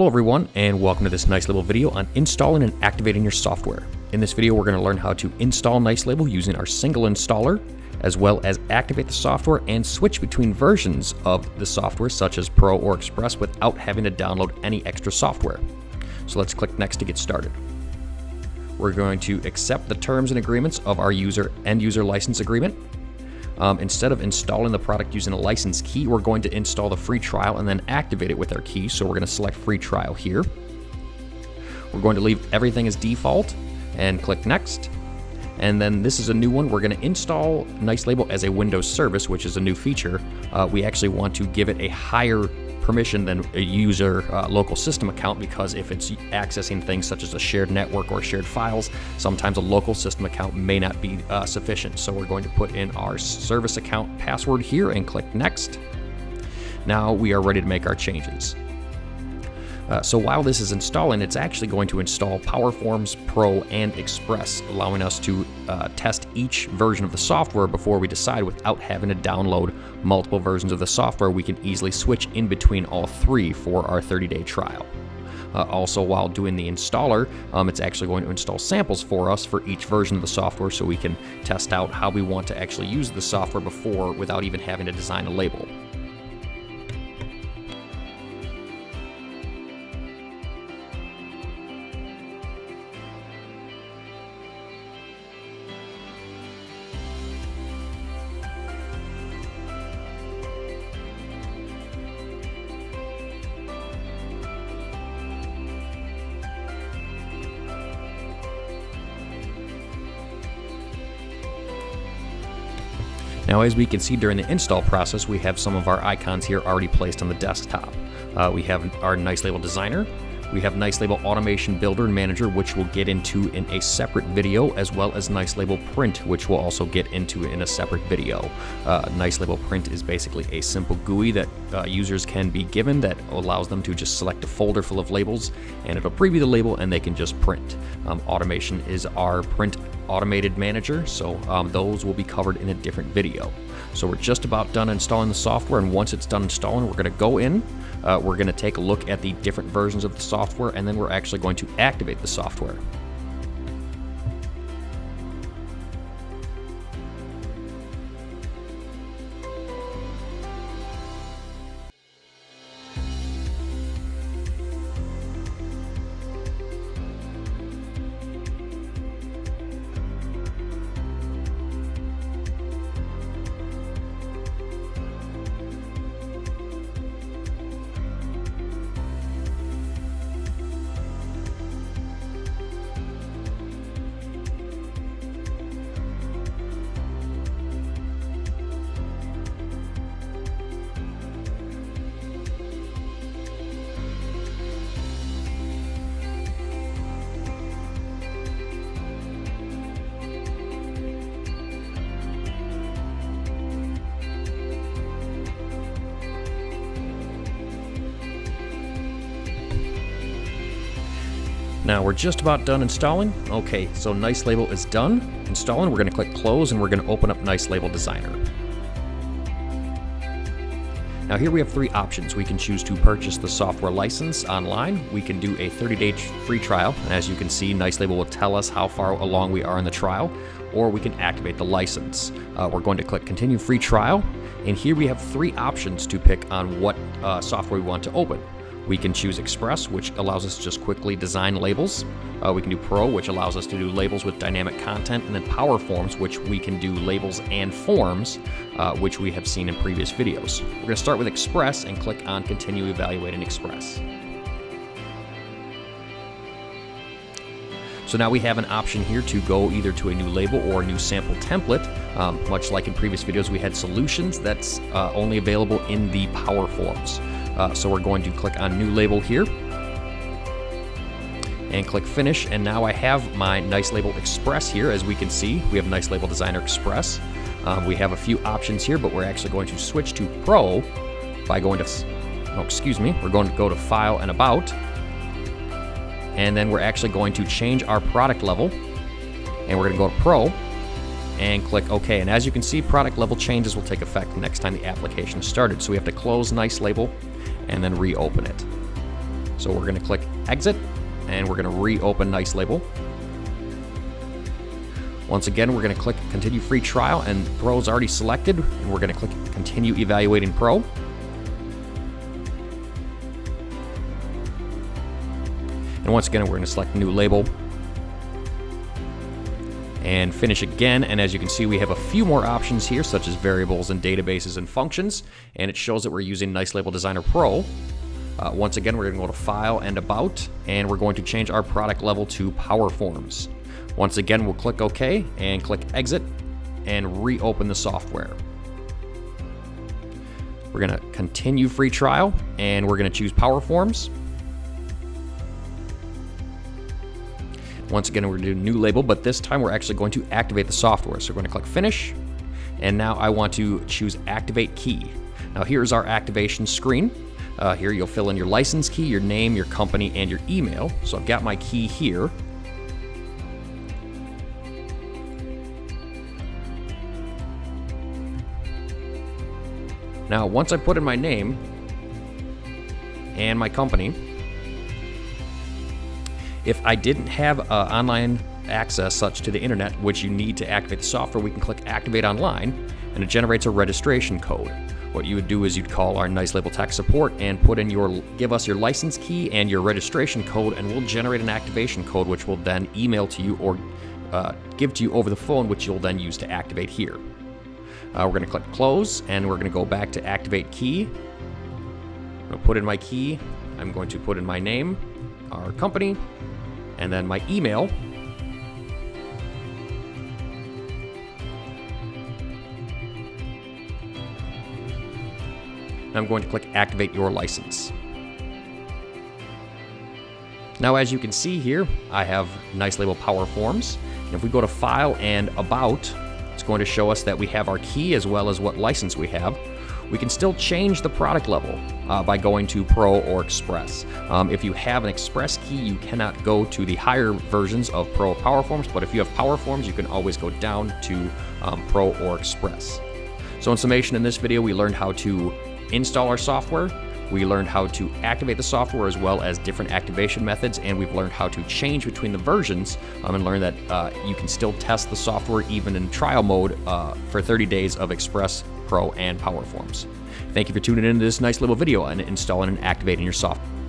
Hello everyone, and welcome to this Nice Label video on installing and activating your software. In this video, we're going to learn how to install Nice Label using our single installer, as well as activate the software and switch between versions of the software such as Pro or Express without having to download any extra software. So let's click Next to get started. We're going to accept the terms and agreements of our end user license agreement. Instead of installing the product using a license key, we're going to install the free trial and then activate it with our key. So we're going to select free trial here. We're going to leave everything as default and click Next. And then this is a new one. We're going to install Nice Label as a Windows service, which is a new feature. We actually want to give it a higher permission than a user local system account, because if it's accessing things such as a shared network or shared files, sometimes a local system account may not be sufficient. So we're going to put in our service account password here and click Next. Now we are ready to make our changes. So while this is installing, it's actually going to install PowerForms Pro and Express, allowing us to test each version of the software before we decide without having to download multiple versions of the software. We can easily switch in between all three for our 30-day trial. Also, while doing the installer, it's actually going to install samples for us for each version of the software, so we can test out how we want to actually use the software before without even having to design a label. Now, as we can see during the install process, we have some of our icons here already placed on the desktop. We have our Nice Label Designer. We have Nice Label Automation Builder and Manager, which we'll get into in a separate video, as well as Nice Label Print, which we'll also get into in a separate video. Nice Label Print is basically a simple GUI that users can be given that allows them to just select a folder full of labels, and it'll preview the label and they can just print. Automation is our print automated manager, so those will be covered in a different video. So we're just about done installing the software, and once it's done installing, we're going to go in, we're going to take a look at the different versions of the software, and then we're actually going to activate the software. Now we're just about done installing. Okay, so Nice Label is done installing. We're going to click Close, and we're going to open up Nice Label Designer. Now here we have three options. We can choose to purchase the software license online. We can do a 30-day free trial, and as you can see, Nice Label will tell us how far along we are in the trial, or we can activate the license. We're going to click Continue Free Trial, and here we have three options to pick on what software we want to open. We can choose Express, which allows us to just quickly design labels. We can do Pro, which allows us to do labels with dynamic content, and then PowerForms, which we can do labels and forms, which we have seen in previous videos. We're going to start with Express and click on Continue Evaluating Express. So now we have an option here to go either to a new label or a new sample template. Much like in previous videos, we had solutions that's only available in the PowerForms. So we're going to click on New Label here and click Finish, and now I have my Nice Label Express here. As we can see, we have Nice Label Designer Express. We have a few options here, but we're actually going to switch to Pro by going to, we're going to go to File and About, and then we're actually going to change our product level, and we're going to go to Pro and click OK. And as you can see, product level changes will take effect next time the application is started. So we have to close Nice Label and then reopen it. So we're going to click exit, and we're going to reopen Nice Label. Once again, we're going to click continue free trial, and Pro is already selected, and we're going to click continue evaluating Pro. And once again, we're going to select new label and finish again. And as you can see, we have a few more options here, such as variables and databases and functions, and it shows that we're using Nice Label Designer Pro. Once again, we're going to go to File and About, and we're going to change our product level to Power Forms. Once again, we'll click OK and click Exit and reopen the software. We're going to continue free trial, and we're going to choose Power Forms. Once again, we're going to do new label, but this time we're actually going to activate the software. So we're going to click Finish, and now I want to choose Activate Key. Now here's our activation screen. Here you'll fill in your license key, your name, your company, and your email. So I've got my key here. Now once I put in my name and my company, if I didn't have online access such to the internet, which you need to activate the software, we can click Activate Online, and it generates a registration code. What you would do is you'd call our Nice Label Tech Support and give us your license key and your registration code, and we'll generate an activation code, which we'll then email to you or give to you over the phone, which you'll then use to activate here. We're going to click Close, and we're going to go back to Activate Key. I'm going to put in my key. I'm going to put in my name, our company, and then my email. And I'm going to click Activate Your License. Now, as you can see here, I have Nice Label Power Forms. And if we go to File and About, it's going to show us that we have our key as well as what license we have. We can still change the product level by going to Pro or Express. If you have an Express key, you cannot go to the higher versions of Pro or Power Forms, but if you have Power Forms, you can always go down to Pro or Express. So in summation, in this video, we learned how to install our software, we learned how to activate the software as well as different activation methods, and we've learned how to change between the versions and learn that you can still test the software even in trial mode for 30 days of Express, Pro, and Power Forms. Thank you for tuning into this Nice Label video on installing and activating your software.